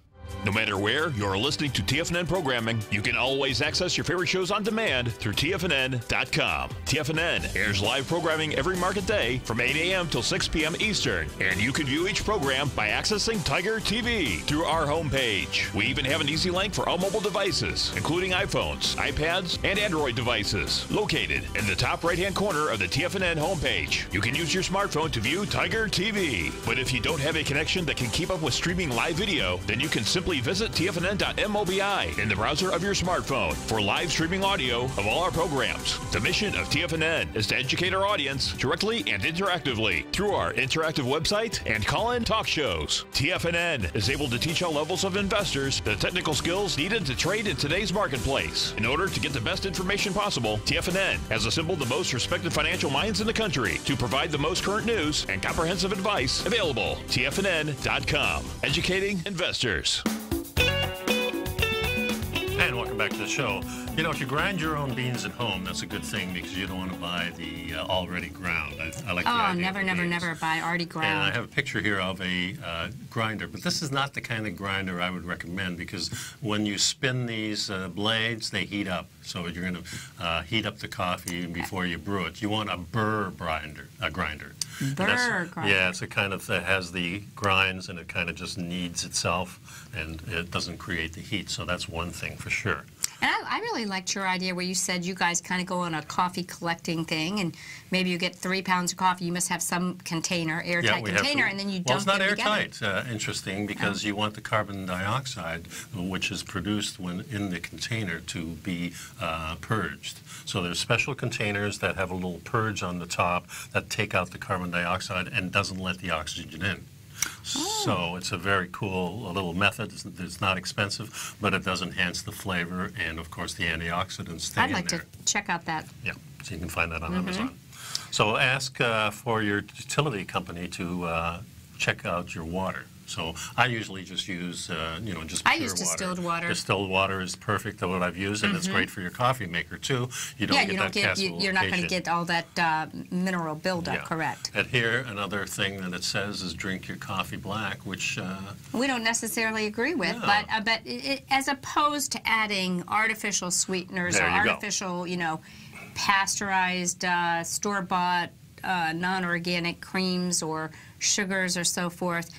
No matter where you're listening to TFNN programming, you can always access your favorite shows on demand through TFNN.com. TFNN airs live programming every market day from 8 a.m. till 6 p.m. Eastern, and you can view each program by accessing Tiger TV through our homepage. We even have an easy link for all mobile devices, including iPhones, iPads, and Android devices, located in the top right-hand corner of the TFNN homepage. You can use your smartphone to view Tiger TV, but if you don't have a connection that can keep up with streaming live video, then you can simply visit TFNN.mobi in the browser of your smartphone for live streaming audio of all our programs. The mission of TFNN is to educate our audience directly and interactively through our interactive website and call-in talk shows. TFNN is able to teach all levels of investors the technical skills needed to trade in today's marketplace. In order to get the best information possible, TFNN has assembled the most respected financial minds in the country to provide the most current news and comprehensive advice available. TFNN.com, educating investors. And welcome back to the show. You know, if you grind your own beans at home, that's a good thing because you don't want to buy the already ground. I like the idea. Never buy already ground. And I have a picture here of a grinder, but this is not the kind of grinder I would recommend because when you spin these blades, they heat up. So you're going to heat up the coffee before you brew it. You want a burr grinder. Burr grinder. Yeah, it's a kind of that has the grinds and it kind of just kneads itself and it doesn't create the heat. So that's one thing for sure. And I really liked your idea where you said you guys kind of go on a coffee collecting thing, and maybe you get 3 pounds of coffee. You must have some container, airtight container, and then you dump them together. Well, it's not airtight, interesting, because you want the carbon dioxide, which is produced when in the container, to be purged. So there's special containers that have a little purge on the top that take out the carbon dioxide and doesn't let the oxygen in. So it's a very cool little method. It's not expensive, but it does enhance the flavor and, of course, the antioxidants stay in there. I'd like to check out that. Yeah, so you can find that on Amazon. So ask for your utility company to check out your water. So I usually just use, just pure I use distilled water. Distilled water is perfect at what I've used, and it's great for your coffee maker too. You don't you're not going to get all that mineral buildup, correct? And here, another thing that it says is drink your coffee black, which we don't necessarily agree with, but as opposed to adding artificial sweeteners or artificial, pasteurized, store-bought, non-organic creams or sugars or so forth.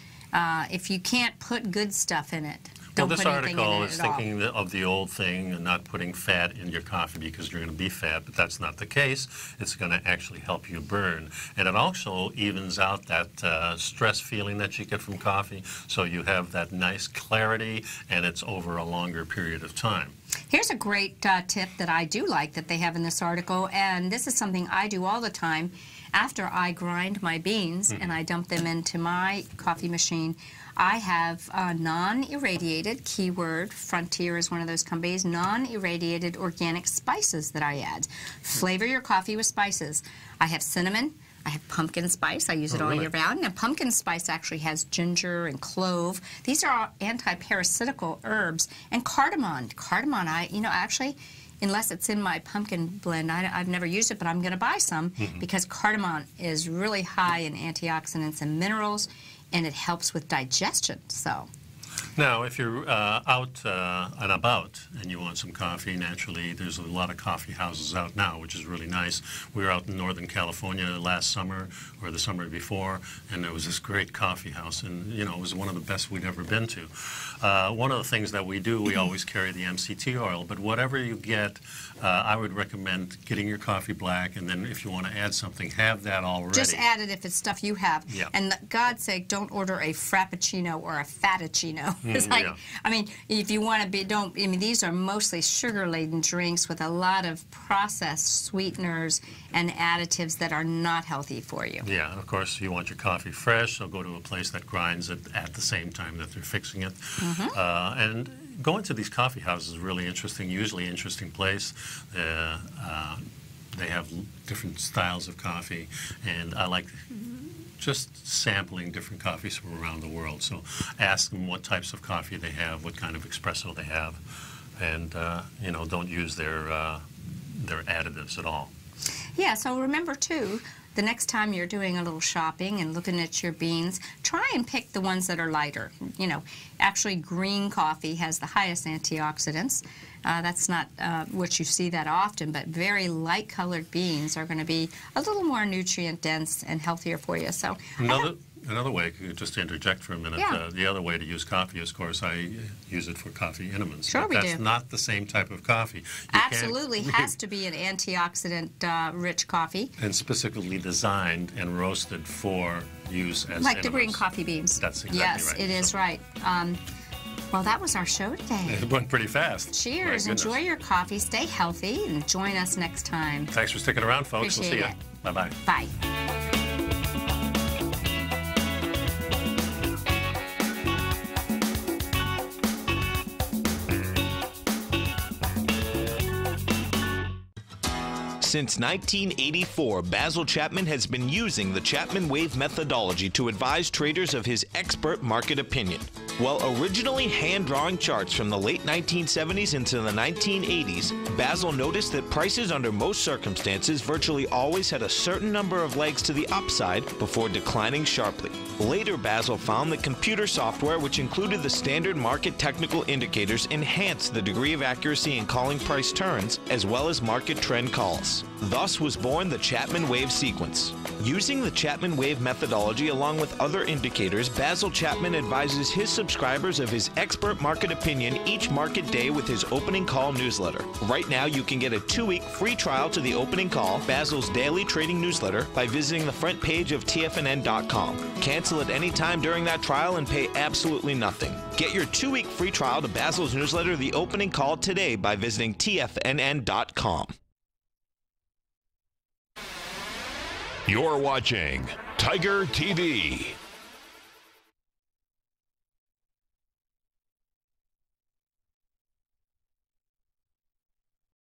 If you can't put good stuff in it, don't put anything in it at all. Well, this article is thinking of the old thing and not putting fat in your coffee because you're going to be fat, but that's not the case. It's going to actually help you burn. And it also evens out that stress feeling that you get from coffee, so you have that nice clarity, and it's over a longer period of time. Here's a great tip that I do like that they have in this article, and this is something I do all the time. After I grind my beans and I dump them into my coffee machine, I have non-irradiated, keyword, Frontier is one of those companies, non-irradiated organic spices that I add. Flavor your coffee with spices. I have cinnamon. I have pumpkin spice. I use it all year round. And pumpkin spice actually has ginger and clove. These are all anti-parasitical herbs. And cardamom. Cardamom, actually, unless it's in my pumpkin blend, I've never used it, but I'm going to buy some because cardamom is really high in antioxidants and minerals, and it helps with digestion. So. Now, if you're out and about and you want some coffee, naturally, there's a lot of coffee houses out now, which is really nice. We were out in Northern California last summer or the summer before, and there was this great coffee house, and, it was one of the best we'd ever been to. One of the things that we do, we always carry the MCT oil, but whatever you get, I would recommend getting your coffee black, and then if you want to add something, have that already. Just add it if it's stuff you have. Yeah. And God's sake, don't order a frappuccino or a fattachino. It's like, I mean, if you want to these are mostly sugar-laden drinks with a lot of processed sweeteners and additives that are not healthy for you. Yeah, and of course, you want your coffee fresh, so go to a place that grinds it at the same time that they're fixing it. And going to these coffee houses is really interesting, usually interesting place. They have different styles of coffee, and I like just sampling different coffees from around the world. So ask them what types of coffee they have, what kind of espresso they have, and don't use their additives at all. Yeah, so remember too, the next time you're doing a little shopping and looking at your beans, try and pick the ones that are lighter. Actually green coffee has the highest antioxidants. That's not what you see that often, but very light colored beans are going to be a little more nutrient dense and healthier for you. So Another way, just to interject for a minute, the other way to use coffee is, of course, I use it for coffee enaments. Sure, That's not the same type of coffee. Absolutely has to be an antioxidant-rich coffee. And specifically designed and roasted for use as like enaments. The green coffee beans. That's exactly yes, right. Yes, it is right. Well, that was our show today. It went pretty fast. Cheers. Enjoy your coffee. Stay healthy, and join us next time. Thanks for sticking around, folks. Appreciate We'll see you. Bye-bye. Bye. Since 1984, Basil Chapman has been using the Chapman Wave methodology to advise traders of his expert market opinion. While originally hand-drawing charts from the late 1970s into the 1980s, Basil noticed that prices under most circumstances virtually always had a certain number of legs to the upside before declining sharply. Later, Basil found that computer software, which included the standard market technical indicators, enhanced the degree of accuracy in calling price turns, as well as market trend calls. Thus was born the Chapman Wave sequence. Using the Chapman Wave methodology along with other indicators, Basil Chapman advises his subscribers of his expert market opinion each market day with his opening call newsletter. Right now, you can get a 2-week free trial to the opening call, Basil's daily trading newsletter, by visiting the front page of TFNN.com. Cancel at any time during that trial and pay absolutely nothing. Get your 2-week free trial to Basil's newsletter, The Opening Call, today by visiting TFNN.com. You're watching Tiger TV.